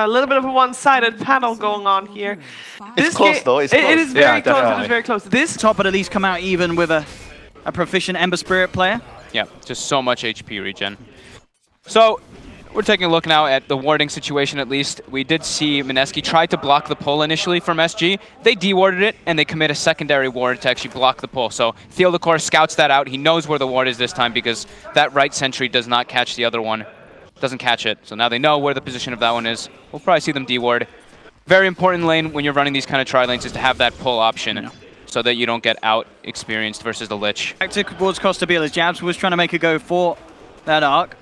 a little bit of a one-sided panel going on here. It's close though, it's close. It is very close, it is very close. This top would at least come out even with a proficient Ember Spirit player. Yeah, just so much HP regen. So, we're taking a look now at the warding situation at least. We did see Mineski try to block the pull initially from SG. They de-warded it, and they commit a secondary ward to actually block the pull. So Thiolicor scouts that out. He knows where the ward is this time because that right sentry does not catch the other one. Doesn't catch it. So now they know where the position of that one is. We'll probably see them de-ward. Very important lane when you're running these kind of tri-lanes is to have that pull option so that you don't get out-experienced versus the Lich. Back towards Costabile as Jabz was trying to make a go for that arc.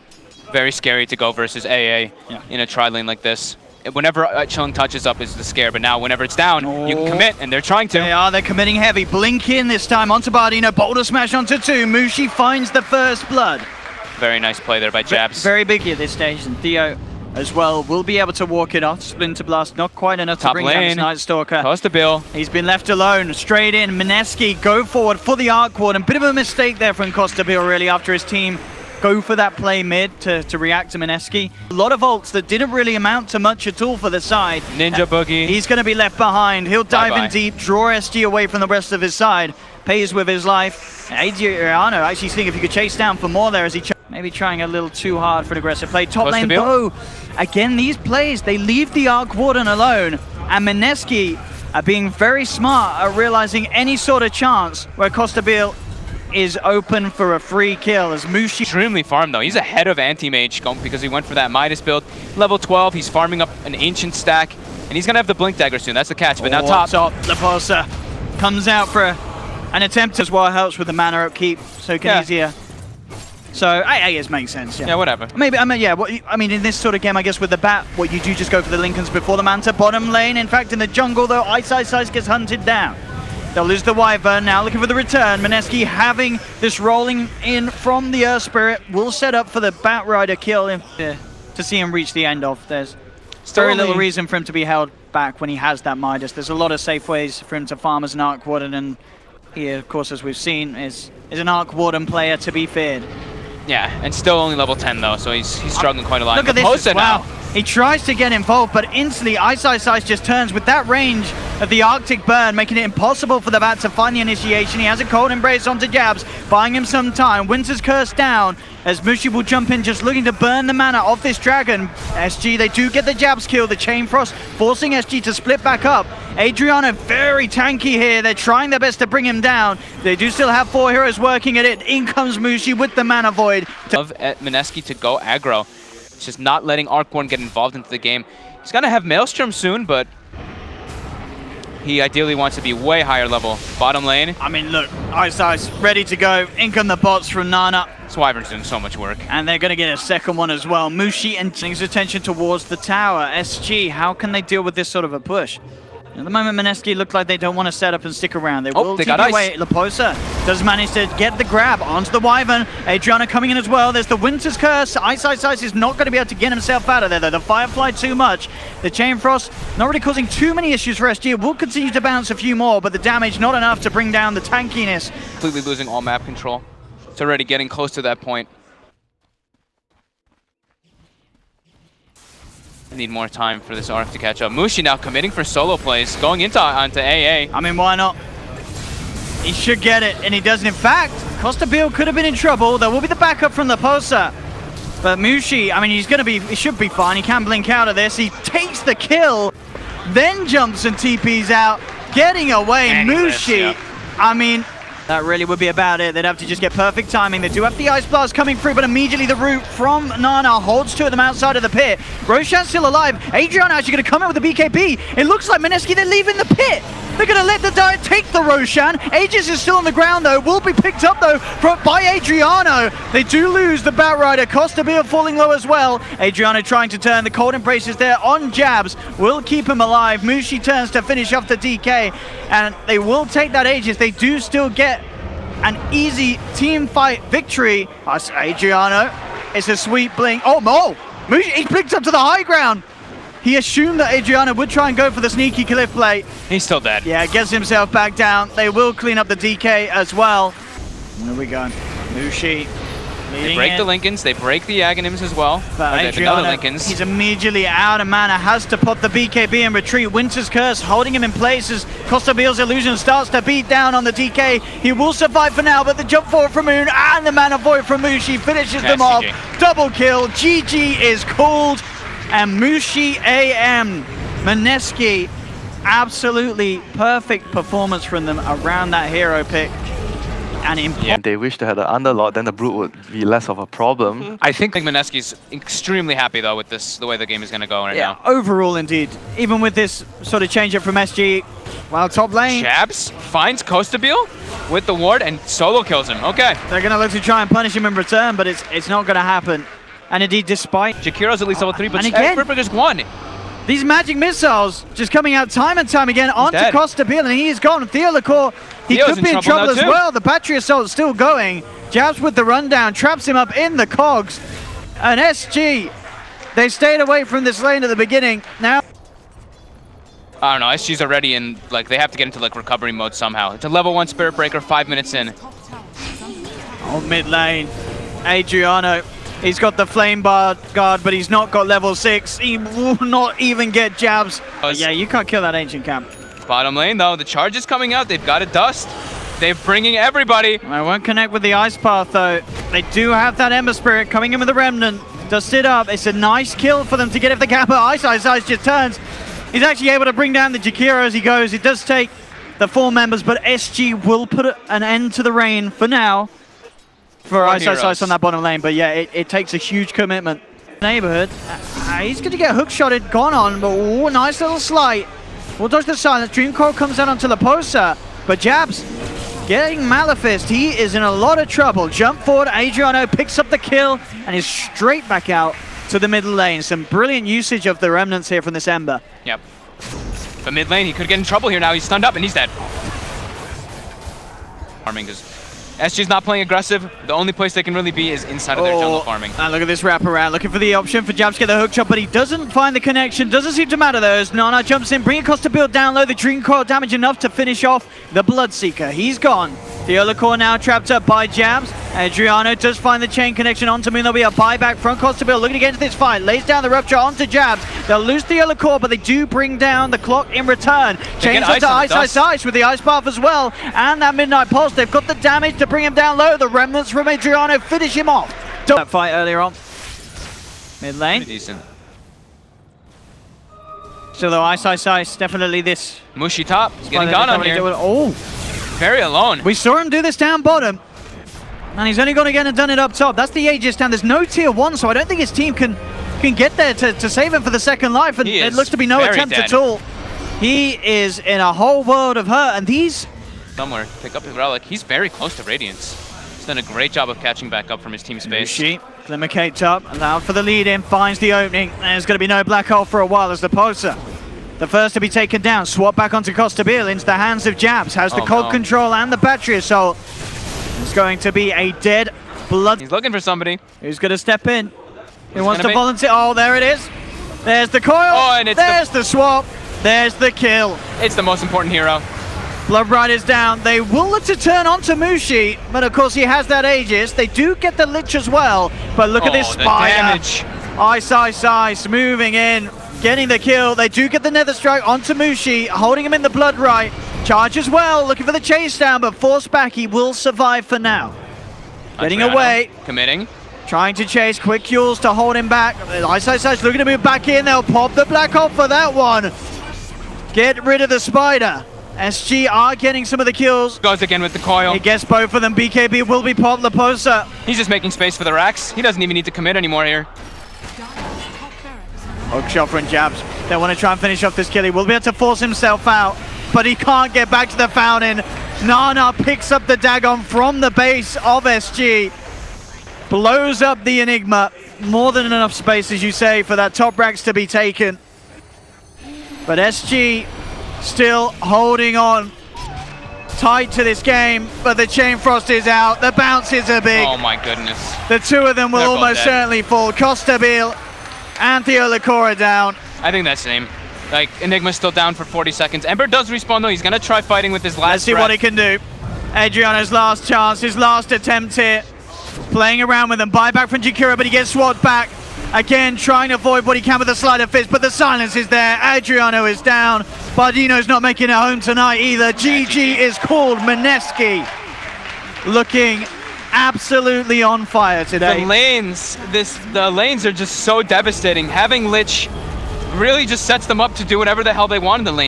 Very scary to go versus AA in a tri-lane like this. Whenever Chilling touches up is the scare, but now whenever it's down, you can commit, and they're trying to. They're committing heavy. Blink in this time onto Bardino. Boulder smash onto 2. Mushi finds the first blood. Very nice play there by Jabz. Very big here this stage, and Theo as well will be able to walk it off. Splinter Blast, not quite enough to bring down his Night Stalker. Costabile. He's been left alone. Straight in. Mineski go forward for the arc ward. A bit of a mistake there from Costabile really after his team go for that play mid to react to Mineski. A lot of ults that didn't really amount to much at all for the side. Ninjaboogie. He's going to be left behind. He'll dive in deep, draw SG away from the rest of his side. Pays with his life. Adriano actually seeing if he could chase down for more there as he maybe trying a little too hard for an aggressive play. Top lane Bo. Again, these plays, they leave the Arc Warden alone. And Mineski are being very smart at realizing any sort of chance where Costabile is open for a free kill as Mushi. Extremely farmed though. He's ahead of Anti-Mage because he went for that Midas build. Level 12, he's farming up an Ancient stack, and he's gonna have the Blink Dagger soon. That's the catch, but now top. Liposa comes out for an attempt as well, helps with the mana upkeep, so he can easier. So, I guess makes sense, yeah, whatever. Maybe, I mean, in this sort of game, I guess with the bat, what you do just go for the Lincolns before the Manta. Bottom lane, in fact, in the jungle, though, iceiceice gets hunted down. They'll lose the Wyvern now, looking for the return. Mineski having this rolling in from the Earth Spirit will set up for the Bat Rider kill to see him reach the end of. There's very little reason for him to be held back when he has that Midas. There's a lot of safe ways for him to farm as an Arc Warden, and he, of course, as we've seen, is an Arc Warden player to be feared. Yeah, and still only level 10 though, so he's struggling quite a lot. Look at this as well. He tries to get involved, but instantly iceiceice just turns with that range of the Arctic Burn, making it impossible for the Bat to find the initiation. He has a Cold Embrace onto Jabz, buying him some time. Winter's Curse down, as Mushi will jump in, just looking to burn the mana off this dragon. SG, they do get the Jabz kill, the Chain Frost, forcing SG to split back up. Adriano very tanky here. They're trying their best to bring him down. They do still have 4 heroes working at it. In comes Mushi with the Mana Void. Of Mineski to go aggro. It's just not letting Arcborn get involved into the game. He's going to have Maelstrom soon, but he ideally wants to be way higher level. Bottom lane. I mean, look, iceiceice ready to go. In come the bots from Nana. Wyvern's doing so much work. And they're going to get a second one as well. Mushi and his attention towards the tower. SG, how can they deal with this sort of a push? At the moment, Mineski look like they don't want to set up and stick around. They will take away. Liposa does manage to get the grab onto the Wyvern. Adriano coming in as well. There's the Winter's Curse. Iceiceice is not going to be able to get himself out of there, though. The Firefly too much. The Chain Frost not really causing too many issues for SG. Will continue to bounce a few more, but the damage not enough to bring down the tankiness. Completely losing all map control. It's already getting close to that point. Need more time for this Arc to catch up. Mushi now committing for solo plays, going onto AA. I mean, why not? He should get it, and he doesn't. In fact, Costabile could have been in trouble. There will be the backup from Liposa. But Mushi, I mean, he should be fine. He can blink out of this. He takes the kill, then jumps and TPs out, getting away. Mushi, I mean, that really would be about it. They'd have to just get perfect timing. They do have the Ice Blast coming through, but immediately the root from Nana holds two of them outside of the pit. Roshan's still alive. Adriano actually going to come in with the BKB. It looks like Mineski, they're leaving the pit. They're going to let the Diet take the Roshan. Aegis is still on the ground, though. Will be picked up, though, by Adriano. They do lose the Bat Rider. Costabile falling low as well. Adriano trying to turn. The Cold Embrace is there on Jabz. Will keep him alive. Mushi turns to finish off the DK. And they will take that Aegis. They do still get an easy team fight victory. That's Adriano. It's a sweet blink. Oh, no! Mushi, he blinked up to the high ground. He assumed that Adriano would try and go for the sneaky cliff plate. He's still dead. Yeah, gets himself back down. They will clean up the DK as well. Where are we going? Mushi They break the Lincolns, they break the Aghanims as well. But Another Lincolns. He's immediately out of mana, has to pop the BKB and retreat. Winter's Curse holding him in place as Costabil's illusion starts to beat down on the DK. He will survive for now, but the jump forward from Moon and the Mana Void from Mushi finishes them off. Double kill, GG is called, and Mushi AM, Mineski, absolutely perfect performance from them around that hero pick. And they wish they had an underlord, then the Brute would be less of a problem. I think Mineski's extremely happy though with this, the way the game is going to go right now. Overall indeed. Even with this sort of change up from SG, while top lane. Jabz finds Costabil with the ward and solo kills him. Okay. They're going to look to try and punish him in return, but it's not going to happen. And indeed, despite... Jakiro's at least level 3, but Ripper just won. These magic missiles just coming out time and time again onto Costabil, and he is gone. Thiolicor, he could be in trouble as well. The battery assault is still going. Jabz with the rundown, traps him up in the cogs. And SG, they stayed away from this lane at the beginning. Now, I don't know, SG's already in, like, they have to get into, like, recovery mode somehow. It's a level 1 Spirit Breaker, 5 minutes in. Oh, mid lane, Adriano. He's got the Flame Guard, but he's not got level 6. He will not even get Jabz. Yeah, you can't kill that Ancient Camp. Bottom lane, though, the charge is coming out. They've got a dust. They're bringing everybody. I won't connect with the Ice Path, though. They do have that Ember Spirit coming in with the Remnant. Dust it up. It's a nice kill for them to get if the gap. iceiceice just turns. He's actually able to bring down the Jakiro as he goes. It does take the 4 members, but SG will put an end to the rain for now. For iceiceice on that bottom lane, but yeah, it takes a huge commitment. Neighborhood, he's going to get hook-shotted, gone on, but ooh, nice little slight. We'll dodge the silence. Dreamcore comes out onto Liposa, but Jabz getting Malefist. He is in a lot of trouble. Jump forward, Adriano picks up the kill and is straight back out to the middle lane. Some brilliant usage of the remnants here from this Ember. Yep. But mid lane, he could get in trouble here now. He's stunned up and he's dead. Farming is... SG's not playing aggressive. The only place they can really be is inside of their jungle farming. And look at this wraparound, looking for the option for Jabz to get the hook shot, but he doesn't find the connection. Doesn't seem to matter though, as Nana jumps in, bringing Costabil down low. The Dream Coil damage enough to finish off the Bloodseeker. He's gone. Thiolicor now trapped up by Jabz. Adriano does find the chain connection onto me. There'll be a buyback from Costabil, looking to get into this fight. Lays down the rupture onto Jabz. They'll lose Thiolicor, but they do bring down the clock in return. Chains onto iceiceice with the Ice Path as well. And that Midnight Pulse. They've got the damage to bring him down low. The remnants from Adriano finish him off. That fight earlier on. Mid lane. Pretty decent. So though iceiceice, definitely this. Mushi top. He's getting gone on here. Oh. Very alone. We saw him do this down bottom. And he's only gone again and done it up top. That's the Aegis down. There's no tier 1, so I don't think his team can get there to save him for the second life. And it looks to be no attempt at all. He is in a whole world of hurt. And these... Somewhere. Pick up his relic. He's very close to Radiance. He's done a great job of catching back up from his team space. Mushi, Glimmercate up, allowed for the lead in, finds the opening. There's going to be no black hole for a while as Liposa, the first to be taken down. Swap back onto Costabil into the hands of Jabz. Has the cog control and the battery assault. It's going to be a dead blood. He's looking for somebody. Who's going to step in? Who wants to volunteer? Oh, there it is. There's the coil. Oh, and there's the swap. There's the kill. It's the most important hero. Bloodbride is down. They will look to turn onto Mushi, but of course he has that Aegis. They do get the Lich as well, but look at this Spider. iceiceice moving in, getting the kill. They do get the Nether Strike onto Mushi, holding him in the blood right. Charge as well, looking for the chase down, but forced back. He will survive for now. Getting away. Committing. Trying to chase, quick Qs to hold him back. iceiceice looking to move back in. They'll pop the black hole for that one. Get rid of the Spider. SG are getting some of the kills. Goes again with the coil. He gets both of them. BKB will be popped. Liposa. He's just making space for the racks. He doesn't even need to commit anymore here. Hook shot from Jabz. They want to try and finish off this kill. He will be able to force himself out, but he can't get back to the fountain. Nana picks up the Dagon from the base of SG. Blows up the Enigma. More than enough space, as you say, for that top racks to be taken. But SG still holding on tight to this game, but the Chain Frost is out. The bounces are big. Oh my goodness. The two of them will almost certainly fall. Costabil and Thiolicor are down. I think that's the same. Like, Enigma's still down for 40 seconds. Ember does respawn though. He's going to try fighting with his last Let's see what he can do. Adriano's last chance, his last attempt here. Playing around with them. Buyback from Jakiro, but he gets swatted back. Again, trying to avoid what he can with the sleight of fist, but the silence is there. Adriano is down. Bardino's not making it home tonight either. GG is called. Mineski looking absolutely on fire today. The lanes are just so devastating. Having Lich really just sets them up to do whatever the hell they want in the lane.